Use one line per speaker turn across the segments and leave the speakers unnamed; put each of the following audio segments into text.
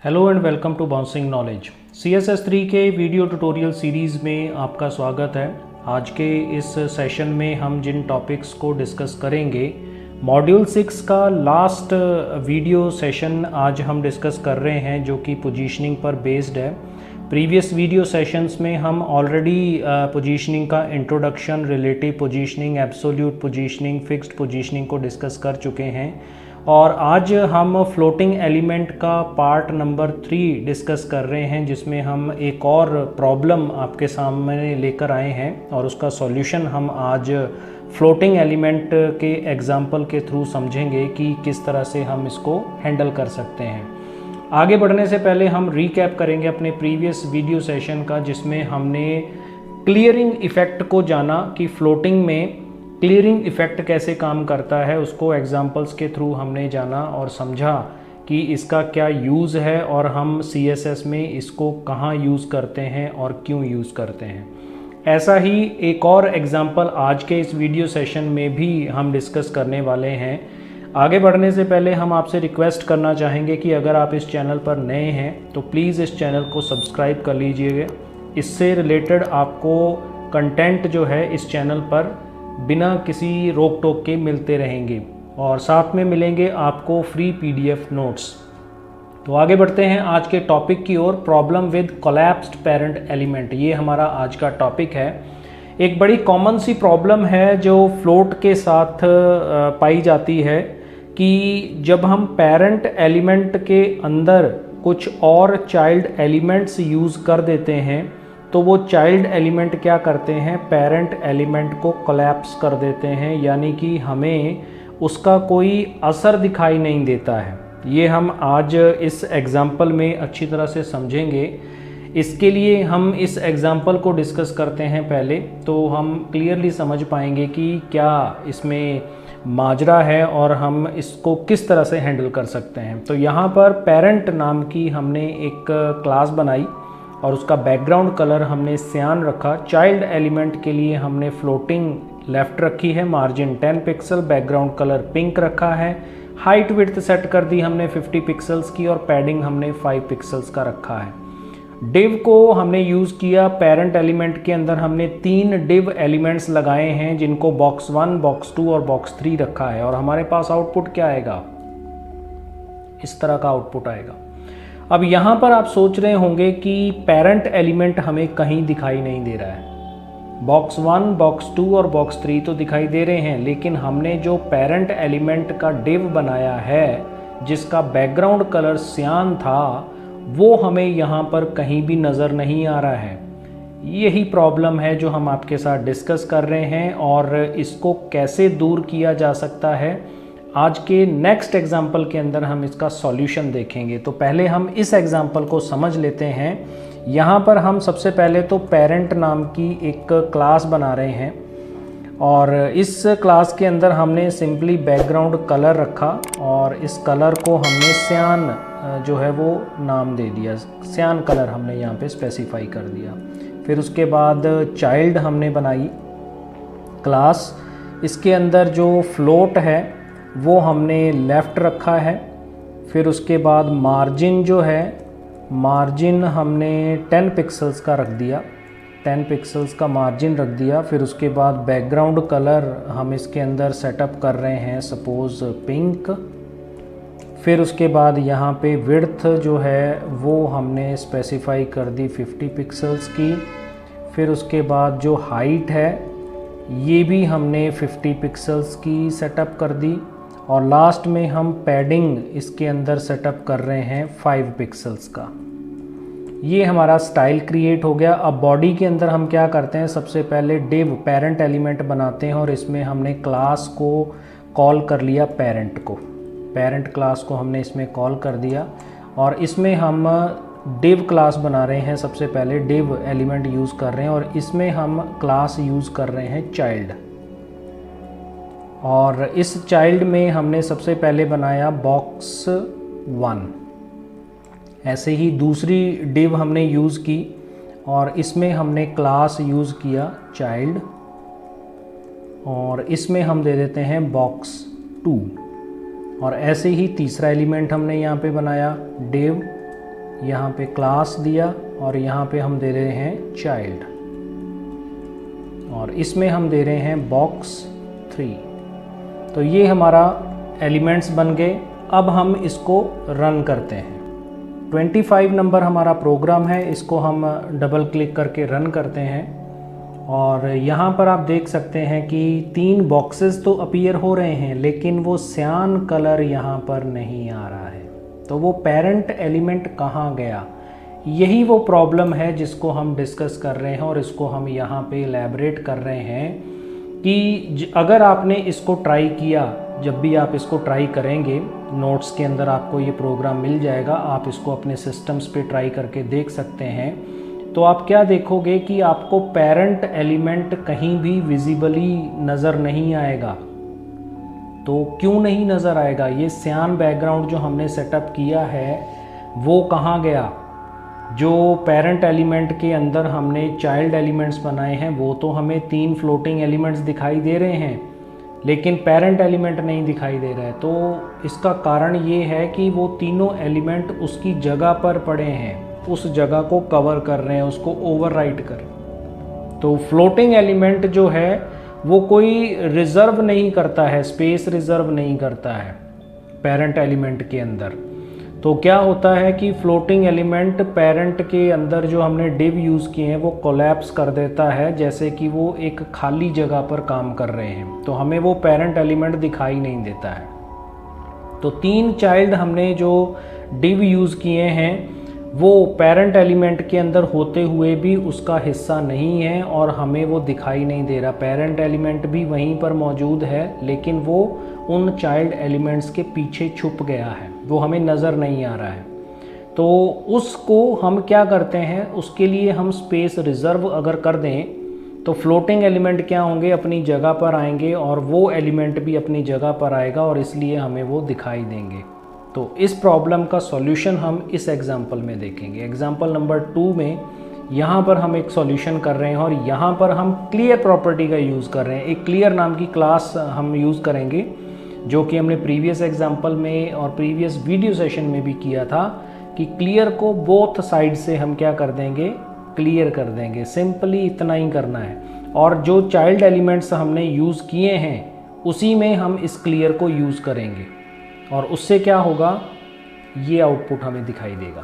Hello and welcome to bouncing knowledge. CSS3 के video tutorial series में आपका स्वागत है। आज के इस सेशन में हम जिन टॉपिक्स को डिस्कस करेंगे, मॉड्यूल 6 का लास्ट वीडियो सेशन आज हम डिस्कस कर रहे हैं जो कि पोजीशनिंग पर बेस्ड है। प्रीवियस वीडियो सेशंस में हम ऑलरेडी पोजीशनिंग का introduction, relative positioning, absolute positioning, fixed positioning को डिस्कस कर चुके हैं और आज हम फ्लोटिंग एलिमेंट का पार्ट नंबर 3 डिस्कस कर रहे हैं, जिसमें हम एक और प्रॉब्लम आपके सामने लेकर आए हैं और उसका सॉल्यूशन हम आज फ्लोटिंग एलिमेंट के एग्जाम्पल के थ्रू समझेंगे कि किस तरह से हम इसको हैंडल कर सकते हैं। आगे बढ़ने से पहले हम रीकैप करेंगे अपने प्रीवियस वीडियो सेशन का, जिसमें हमने क्लियरिंग इफ़ेक्ट को जाना कि फ्लोटिंग में क्लियरिंग इफ़ेक्ट कैसे काम करता है। उसको एग्जांपल्स के थ्रू हमने जाना और समझा कि इसका क्या यूज़ है और हम CSS में इसको कहाँ यूज़ करते हैं और क्यों यूज़ करते हैं। ऐसा ही एक और एग्जांपल आज के इस वीडियो सेशन में भी हम डिस्कस करने वाले हैं। आगे बढ़ने से पहले हम आपसे रिक्वेस्ट करना चाहेंगे कि अगर आप इस चैनल पर नए हैं तो प्लीज़ इस चैनल को सब्सक्राइब कर लीजिएगा। इससे रिलेटेड आपको कंटेंट जो है इस चैनल पर बिना किसी रोक टोक के मिलते रहेंगे और साथ में मिलेंगे आपको फ्री PDF नोट्स। तो आगे बढ़ते हैं आज के टॉपिक की ओर। Problem with collapsed parent element, ये हमारा आज का टॉपिक है। एक बड़ी कॉमन सी प्रॉब्लम है जो फ्लोट के साथ पाई जाती है कि जब हम पेरेंट एलिमेंट के अंदर कुछ और चाइल्ड एलिमेंट्स यूज़ कर देते हैं तो वो चाइल्ड एलिमेंट क्या करते हैं, पेरेंट एलिमेंट को कोलैप्स कर देते हैं, यानी कि हमें उसका कोई असर दिखाई नहीं देता है। ये हम आज इस एग्जाम्पल में अच्छी तरह से समझेंगे। इसके लिए हम इस एग्जाम्पल को डिस्कस करते हैं पहले, तो हम क्लियरली समझ पाएंगे कि क्या इसमें माजरा है और हम इसको किस तरह से हैंडल कर सकते हैं। तो यहाँ पर पेरेंट नाम की हमने एक क्लास बनाई और उसका बैकग्राउंड कलर हमने सियान रखा। चाइल्ड एलिमेंट के लिए हमने फ्लोटिंग लेफ़्ट रखी है, margin 10 pixel, background colour pink रखा है। हाइट विड्थ सेट कर दी हमने 50 पिक्सल्स की और पैडिंग हमने 5 पिक्सल्स का रखा है। डिव को हमने यूज़ किया। पेरेंट एलिमेंट के अंदर हमने 3 डिव एलिमेंट्स लगाए हैं जिनको बॉक्स 1, बॉक्स 2 और बॉक्स 3 रखा है और हमारे पास आउटपुट क्या आएगा, इस तरह का आउटपुट आएगा। अब यहाँ पर आप सोच रहे होंगे कि पेरेंट एलिमेंट हमें कहीं दिखाई नहीं दे रहा है। बॉक्स 1, बॉक्स 2 और बॉक्स 3 तो दिखाई दे रहे हैं, लेकिन हमने जो पेरेंट एलिमेंट का डिव बनाया है जिसका बैकग्राउंड कलर सियान था, वो हमें यहाँ पर कहीं भी नज़र नहीं आ रहा है। यही प्रॉब्लम है जो हम आपके साथ डिस्कस कर रहे हैं और इसको कैसे दूर किया जा सकता है, आज के नेक्स्ट एग्जाम्पल के अंदर हम इसका सॉल्यूशन देखेंगे। तो पहले हम इस एग्जाम्पल को समझ लेते हैं। यहाँ पर हम सबसे पहले तो पेरेंट नाम की एक क्लास बना रहे हैं और इस क्लास के अंदर हमने सिंपली बैकग्राउंड कलर रखा और इस कलर को हमने सियान जो है वो नाम दे दिया। सियान कलर हमने यहाँ पे स्पेसिफाई कर दिया। फिर उसके बाद चाइल्ड हमने बनाई क्लास। इसके अंदर जो फ्लोट है वो हमने लेफ़्ट रखा है। फिर उसके बाद मार्जिन जो है, मार्जिन हमने 10 पिक्सल्स का रख दिया, 10 पिक्सल्स का मार्जिन रख दिया। फिर उसके बाद बैकग्राउंड कलर हम इसके अंदर सेटअप कर रहे हैं, सपोज़ पिंक। फिर उसके बाद यहाँ पे विड्थ जो है वो हमने स्पेसिफाई कर दी 50 पिक्सल्स की। फिर उसके बाद जो हाइट है ये भी हमने 50 पिक्सल्स की सेटअप कर दी और लास्ट में हम पैडिंग इसके अंदर सेटअप कर रहे हैं 5 पिक्सल्स का। ये हमारा स्टाइल क्रिएट हो गया। अब बॉडी के अंदर हम क्या करते हैं, सबसे पहले डिव पेरेंट एलिमेंट बनाते हैं और इसमें हमने क्लास को कॉल कर लिया, पेरेंट को, पेरेंट क्लास को हमने इसमें कॉल कर दिया और इसमें हम डिव क्लास बना रहे हैं। सबसे पहले डिव एलिमेंट यूज़ कर रहे हैं और इसमें हम क्लास यूज़ कर रहे हैं चाइल्ड। और इस चाइल्ड में हमने सबसे पहले बनाया बॉक्स 1। ऐसे ही दूसरी डिव हमने यूज़ की और इसमें हमने क्लास यूज़ किया चाइल्ड और इसमें हम दे देते हैं बॉक्स 2। और ऐसे ही तीसरा एलिमेंट हमने यहाँ पे बनाया डिव यहाँ पे क्लास दिया और यहाँ पे हम दे रहे हैं चाइल्ड, और इसमें हम दे रहे हैं बॉक्स 3। तो ये हमारा एलिमेंट्स बन गए। अब हम इसको रन करते हैं। 25 नंबर हमारा प्रोग्राम है, इसको हम डबल क्लिक करके रन करते हैं और यहाँ पर आप देख सकते हैं कि 3 बॉक्सेस तो अपीयर हो रहे हैं, लेकिन वो सियान कलर यहाँ पर नहीं आ रहा है। तो वो पेरेंट एलिमेंट कहाँ गया? यही वो प्रॉब्लम है जिसको हम डिस्कस कर रहे हैं और इसको हम यहाँ पे इलैबोरेट कर रहे हैं कि अगर आपने इसको ट्राई किया, जब भी आप इसको ट्राई करेंगे, नोट्स के अंदर आपको ये प्रोग्राम मिल जाएगा, आप इसको अपने सिस्टम्स पे ट्राई करके देख सकते हैं। तो आप क्या देखोगे कि आपको पेरेंट एलिमेंट कहीं भी विजिबली नज़र नहीं आएगा। तो क्यों नहीं नज़र आएगा? ये सियान बैकग्राउंड जो हमने सेटअप किया है वो कहाँ गया? जो पेरेंट एलिमेंट के अंदर हमने चाइल्ड एलिमेंट्स बनाए हैं वो तो हमें 3 फ्लोटिंग एलिमेंट्स दिखाई दे रहे हैं, लेकिन पेरेंट एलिमेंट नहीं दिखाई दे रहा है। तो इसका कारण ये है कि वो तीनों एलिमेंट उसकी जगह पर पड़े हैं, उस जगह को कवर कर रहे हैं, उसको ओवरराइट कर। तो फ्लोटिंग एलिमेंट जो है वो कोई रिज़र्व नहीं करता है, स्पेस रिज़र्व नहीं करता है पेरेंट एलिमेंट के अंदर। तो क्या होता है कि फ्लोटिंग एलिमेंट पेरेंट के अंदर जो हमने डिव यूज़ किए हैं वो कोलैप्स कर देता है, जैसे कि वो एक खाली जगह पर काम कर रहे हैं, तो हमें वो पेरेंट एलिमेंट दिखाई नहीं देता है। तो 3 चाइल्ड हमने जो डिव यूज़ किए हैं वो पेरेंट एलिमेंट के अंदर होते हुए भी उसका हिस्सा नहीं है और हमें वो दिखाई नहीं दे रहा। पेरेंट एलिमेंट भी वहीं पर मौजूद है, लेकिन वो उन चाइल्ड एलिमेंट्स के पीछे छुप गया है, वो हमें नज़र नहीं आ रहा है। तो उसको हम क्या करते हैं, उसके लिए हम स्पेस रिज़र्व अगर कर दें तो फ्लोटिंग एलिमेंट क्या होंगे, अपनी जगह पर आएंगे और वो एलिमेंट भी अपनी जगह पर आएगा और इसलिए हमें वो दिखाई देंगे। तो इस प्रॉब्लम का सॉल्यूशन हम इस एग्जाम्पल में देखेंगे। एग्जाम्पल नंबर 2 में यहाँ पर हम एक सॉल्यूशन कर रहे हैं और यहाँ पर हम क्लियर प्रॉपर्टी का यूज़ कर रहे हैं। एक क्लियर नाम की क्लास हम यूज़ करेंगे, जो कि हमने प्रीवियस एग्जाम्पल में और प्रीवियस वीडियो सेशन में भी किया था कि क्लियर को बोथ साइड से हम क्या कर देंगे, क्लियर कर देंगे। सिंपली इतना ही करना है। और जो चाइल्ड एलिमेंट्स हमने यूज़ किए हैं उसी में हम इस क्लियर को यूज़ करेंगे और उससे क्या होगा, ये आउटपुट हमें दिखाई देगा।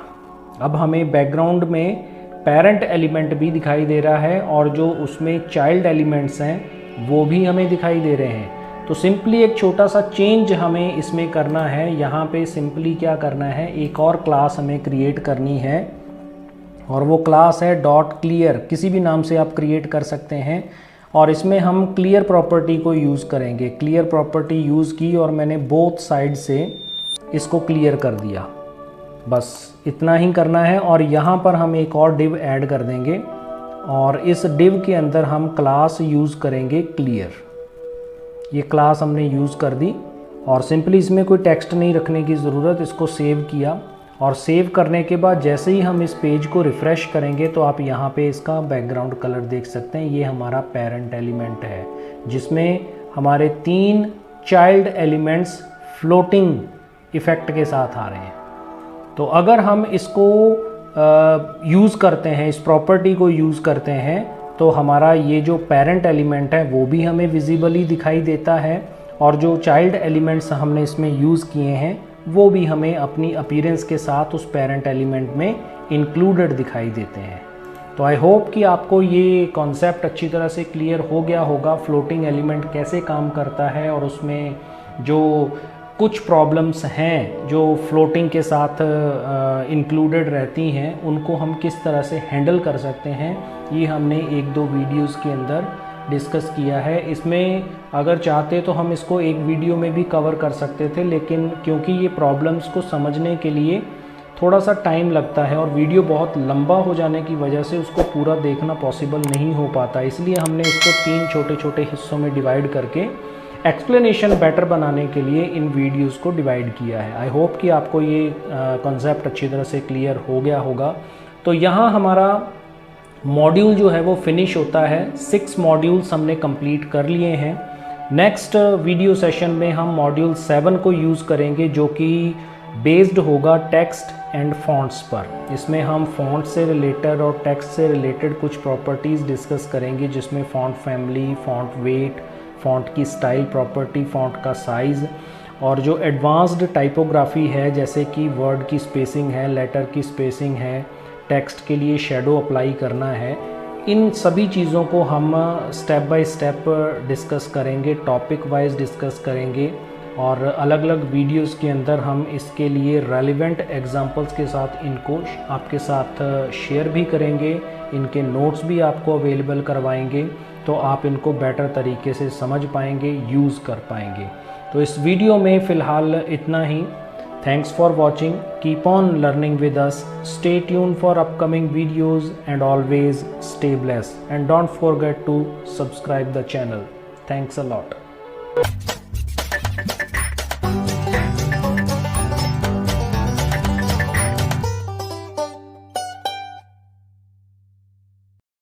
अब हमें बैकग्राउंड में पेरेंट एलिमेंट भी दिखाई दे रहा है और जो उसमें चाइल्ड एलिमेंट्स हैं वो भी हमें दिखाई दे रहे हैं। तो सिंपली एक छोटा सा चेंज हमें इसमें करना है। यहाँ पे सिंपली क्या करना है, एक और क्लास हमें क्रिएट करनी है और वो क्लास है डॉट क्लियर। किसी भी नाम से आप क्रिएट कर सकते हैं और इसमें हम क्लियर प्रॉपर्टी को यूज़ करेंगे। क्लियर प्रॉपर्टी यूज़ की और मैंने बोथ साइड से इसको क्लियर कर दिया। बस इतना ही करना है और यहाँ पर हम एक और डिव ऐड कर देंगे और इस डिव के अंदर हम क्लास यूज़ करेंगे क्लियर। ये क्लास हमने यूज़ कर दी और सिंपली इसमें कोई टेक्स्ट नहीं रखने की ज़रूरत। इसको सेव किया और सेव करने के बाद जैसे ही हम इस पेज को रिफ़्रेश करेंगे तो आप यहाँ पे इसका बैकग्राउंड कलर देख सकते हैं। ये हमारा पेरेंट एलिमेंट है जिसमें हमारे 3 चाइल्ड एलिमेंट्स फ्लोटिंग इफ़ेक्ट के साथ आ रहे हैं। तो अगर हम इसको यूज़ करते हैं, इस प्रॉपर्टी को यूज़ करते हैं, तो हमारा ये जो पेरेंट एलिमेंट है वो भी हमें विजिबली दिखाई देता है और जो चाइल्ड एलिमेंट्स हमने इसमें यूज़ किए हैं वो भी हमें अपनी अपीयरेंस के साथ उस पेरेंट एलिमेंट में इंक्लूडेड दिखाई देते हैं। तो आई होप कि आपको ये कॉन्सेप्ट अच्छी तरह से क्लियर हो गया होगा, फ्लोटिंग एलिमेंट कैसे काम करता है और उसमें जो कुछ प्रॉब्लम्स हैं जो फ्लोटिंग के साथ इंक्लूडेड रहती हैं उनको हम किस तरह से हैंडल कर सकते हैं, ये हमने 1-2 वीडियोस के अंदर डिस्कस किया है। इसमें अगर चाहते तो हम इसको एक वीडियो में भी कवर कर सकते थे, लेकिन क्योंकि ये प्रॉब्लम्स को समझने के लिए थोड़ा सा टाइम लगता है और वीडियो बहुत लंबा हो जाने की वजह से उसको पूरा देखना पॉसिबल नहीं हो पाता, इसलिए हमने इसको 3 छोटे छोटे हिस्सों में डिवाइड करके एक्सप्लेनेशन बेटर बनाने के लिए इन वीडियोस को डिवाइड किया है। आई होप कि आपको ये कॉन्सेप्ट अच्छी तरह से क्लियर हो गया होगा। तो यहाँ हमारा मॉड्यूल जो है वो फिनिश होता है। 6 मॉड्यूल्स हमने कंप्लीट कर लिए हैं। नेक्स्ट वीडियो सेशन में हम मॉड्यूल 7 को यूज़ करेंगे, जो कि बेस्ड होगा टेक्स्ट एंड फॉन्ट्स पर। इसमें हम फॉन्ट से रिलेटेड और टेक्स्ट से रिलेटेड कुछ प्रॉपर्टीज़ डिस्कस करेंगे, जिसमें font family, font weight, font की स्टाइल प्रॉपर्टी, फॉन्ट का साइज़, और जो एडवांस्ड टाइपोग्राफी है जैसे कि वर्ड की स्पेसिंग है, लेटर की स्पेसिंग है, टेक्स्ट के लिए शेडो अप्लाई करना है, इन सभी चीज़ों को हम स्टेप बाय स्टेप डिस्कस करेंगे, टॉपिक वाइज डिस्कस करेंगे, और अलग अलग वीडियोस के अंदर हम इसके लिए रेलिवेंट एग्जांपल्स के साथ इनको आपके साथ शेयर भी करेंगे। इनके नोट्स भी आपको अवेलेबल करवाएंगे, तो आप इनको बेटर तरीके से समझ पाएंगे, यूज़ कर पाएंगे। तो इस वीडियो में फ़िलहाल इतना ही। Thanks for watching. Keep on learning with us. Stay tuned for upcoming videos and always stay blessed. And don't forget to subscribe the channel. Thanks a lot.